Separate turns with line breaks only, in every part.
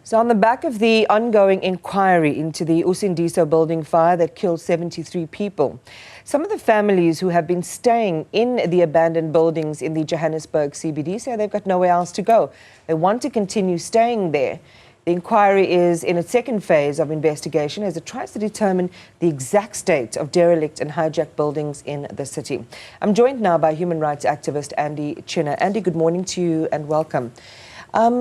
So on the back of the ongoing inquiry into the Usindiso building fire that killed 73 people, some of the families who have been staying in the abandoned buildings in the Joburg CBD say they've got nowhere else to go. They want to continue staying there. The inquiry is in its second phase of investigation as it tries to determine the exact state of derelict and hijacked buildings in the city. I'm joined now by human rights activist Andy Chinnah. Andy, good morning to you and welcome.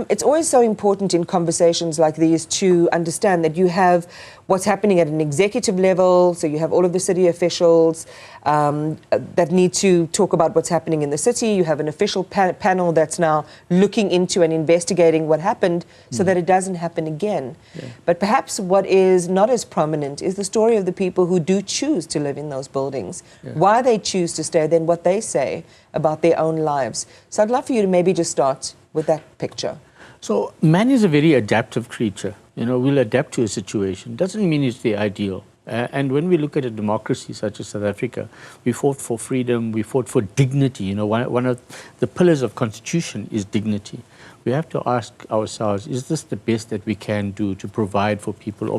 It's always so important in conversations like these to understand that you have what's happening at an executive level, so you have all of the city officials that need to talk about what's happening in the city. You have an official panel that's now looking into and investigating what happened so that it doesn't happen again. Yeah. But perhaps what is not as prominent is the story of the people who do choose to live in those buildings, why they choose to stay, then what they say about their own lives. So I'd love for you to maybe just start with that picture.
So man is a very adaptive creature. You know, we'll adapt to a situation. Doesn't mean it's the ideal. And when we look at a democracy such as South Africa, we fought for freedom, we fought for dignity. You know, one of the pillars of constitution is dignity. We have to ask ourselves, is this the best that we can do to provide for people,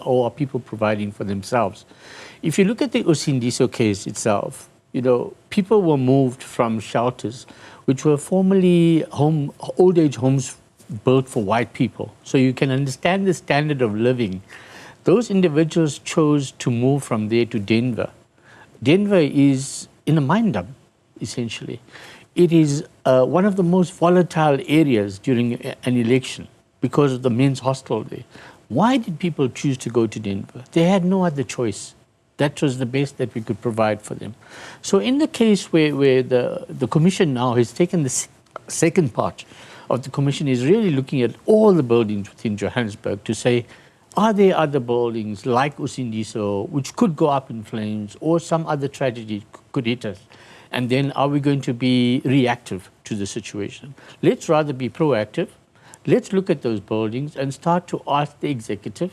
or are people providing for themselves? If you look at the Usindiso case itself, you know, people were moved from shelters which were formerly old age homes built for white people. So you can understand the standard of living. Those individuals chose to move from there to Denver. Denver is in a mine dump, essentially. It is one of the most volatile areas during an election because of the men's hostel there. Why did people choose to go to Denver? They had no other choice. That was the best that we could provide for them. So in the case where the commission now has taken the second part of the commission is really looking at all the buildings within Johannesburg to say, are there other buildings like Usindiso which could go up in flames or some other tragedy could hit us? And then are we going to be reactive to the situation? Let's rather be proactive. Let's look at those buildings and start to ask the executive,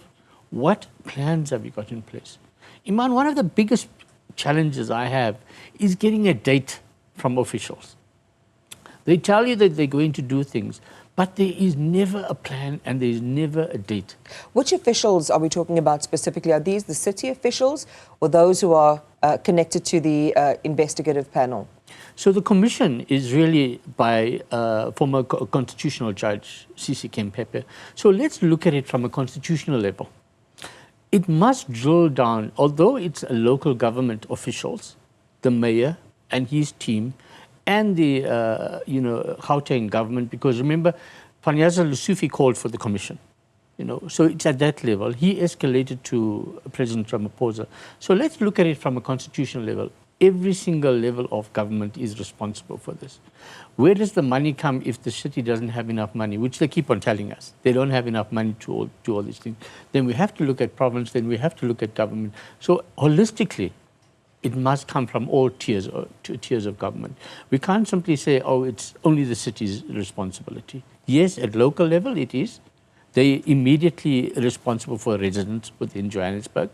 what plans have you got in place? Iman, one of the biggest challenges I have is getting a date from officials. They tell you that they're going to do things, but there is never a plan and there is never a date.
Which officials are we talking about specifically? Are these the city officials or those who are connected to the investigative panel?
So the commission is really by former constitutional judge, C.C. Kempepe. So let's look at it from a constitutional level. It must drill down, although it's a local government officials, the mayor and his team, and the Gauteng government, because remember, Panyaza Lusufi called for the commission. You know, so it's at that level. He escalated to President Ramaphosa. So let's look at it from a constitutional level. Every single level of government is responsible for this. Where does the money come if the city doesn't have enough money, which they keep on telling us? They don't have enough money to do all these things. Then we have to look at province, then we have to look at government. So holistically, it must come from all tiers of government. We can't simply say, oh, it's only the city's responsibility. Yes, at local level it is. They're immediately responsible for residents within Johannesburg.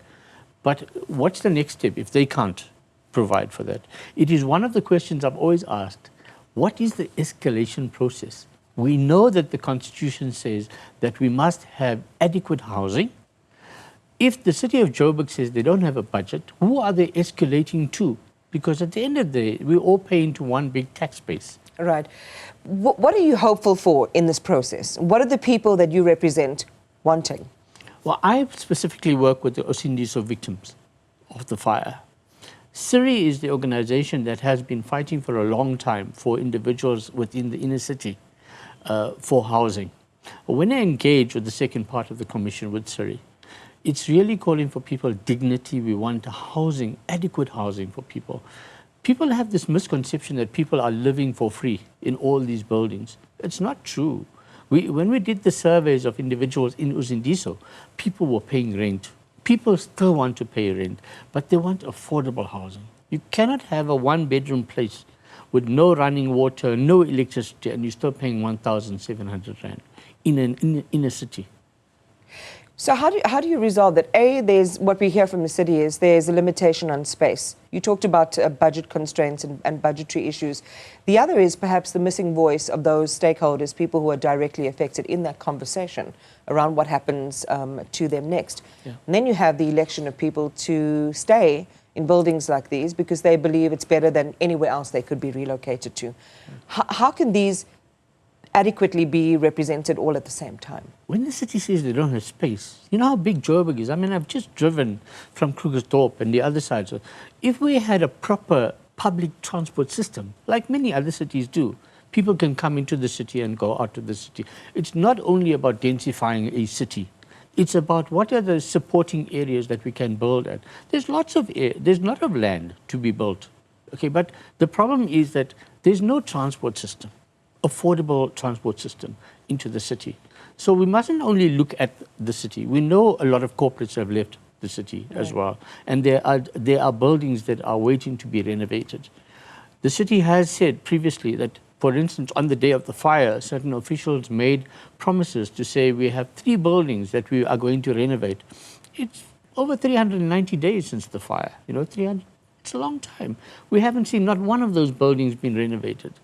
But what's the next step if they can't provide for that? It is one of the questions I've always asked. What is the escalation process? We know that the Constitution says that we must have adequate housing. If the city of Joburg says they don't have a budget, who are they escalating to? Because at the end of the day, we all pay into one big tax base.
Right. What are you hopeful for in this process? What are the people that you represent wanting?
Well, I specifically work with the Usindiso victims of the fire. CIRI is the organization that has been fighting for a long time for individuals within the inner city for housing. When I engage with the second part of the commission with CIRI, it's really calling for people dignity. We want housing, adequate housing for people. People have this misconception that people are living for free in all these buildings. It's not true. When we did the surveys of individuals in Usindiso, people were paying rent. People still want to pay rent, but they want affordable housing. You cannot have a one-bedroom place with no running water, no electricity, and you're still paying 1,700 rand in a city.
So how do you resolve that? A, there's what we hear from the city is there's a limitation on space. You talked about budget constraints and budgetary issues. The other is perhaps the missing voice of those stakeholders, people who are directly affected in that conversation around what happens to them next. Yeah. And then you have the election of people to stay in buildings like these because they believe it's better than anywhere else they could be relocated to. How can these adequately be represented all at the same time?
When the city says they don't have space, you know how big Joburg is? I mean, I've just driven from Krugersdorp and the other side. So if we had a proper public transport system, like many other cities do, people can come into the city and go out of the city. It's not only about densifying a city. It's about what are the supporting areas that we can build at. There's lots of land to be built, okay? But the problem is that there's no transport system, affordable transport system into the city. So we mustn't only look at the city. We know a lot of corporates have left the city as well, and there are buildings that are waiting to be renovated. The city has said previously that, for instance, on the day of the fire, certain officials made promises to say we have 3 buildings that we are going to renovate. It's over 390 days since the fire. You know, 300. It's a long time. We haven't seen not one of those buildings being renovated.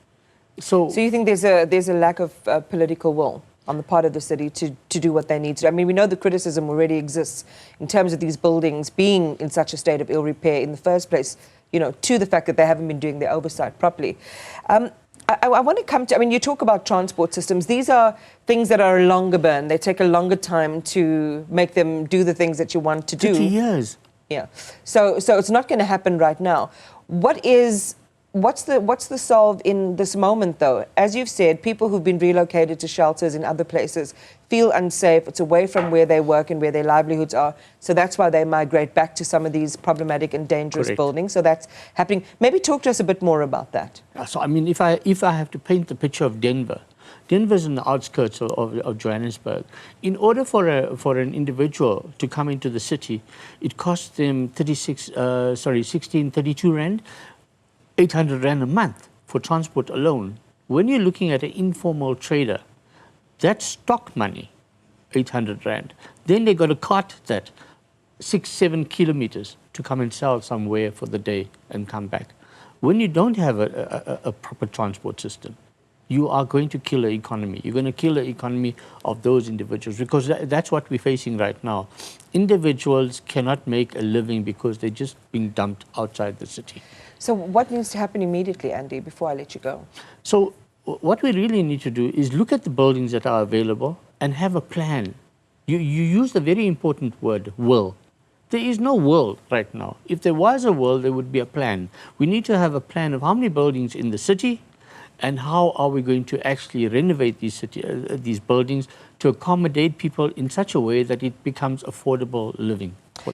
So
you think there's a lack of political will on the part of the city to do what they need to do? I mean, we know the criticism already exists in terms of these buildings being in such a state of ill repair in the first place, you know, to the fact that they haven't been doing their oversight properly. I want to come to, I mean, you talk about transport systems. These are things that are a longer burn. They take a longer time to make them do the things that you want to do.
50 years.
Yeah. So it's not going to happen right now. What's the solve in this moment, though? As you've said, people who've been relocated to shelters in other places feel unsafe. It's away from where they work and where their livelihoods are. So that's why they migrate back to some of these problematic and dangerous
Correct.
buildings. So that's happening. Maybe talk to us a bit more about that.
So, I mean, if I have to paint the picture of Denver, Denver's in the outskirts of Johannesburg. In order for an individual to come into the city, it costs them 32 rand. 800 rand a month for transport alone. When you're looking at an informal trader, that's stock money, 800 rand. Then they got to cart that 6-7 kilometers to come and sell somewhere for the day and come back. When you don't have a proper transport system, you are going to kill the economy. You're going to kill the economy of those individuals because that's what we're facing right now. Individuals cannot make a living because they're just being dumped outside the city.
So what needs to happen immediately, Andy, before I let you go?
So what we really need to do is look at the buildings that are available and have a plan. You use the very important word, will. There is no will right now. If there was a will, there would be a plan. We need to have a plan of how many buildings in the city and how are we going to actually renovate these buildings to accommodate people in such a way that it becomes affordable living.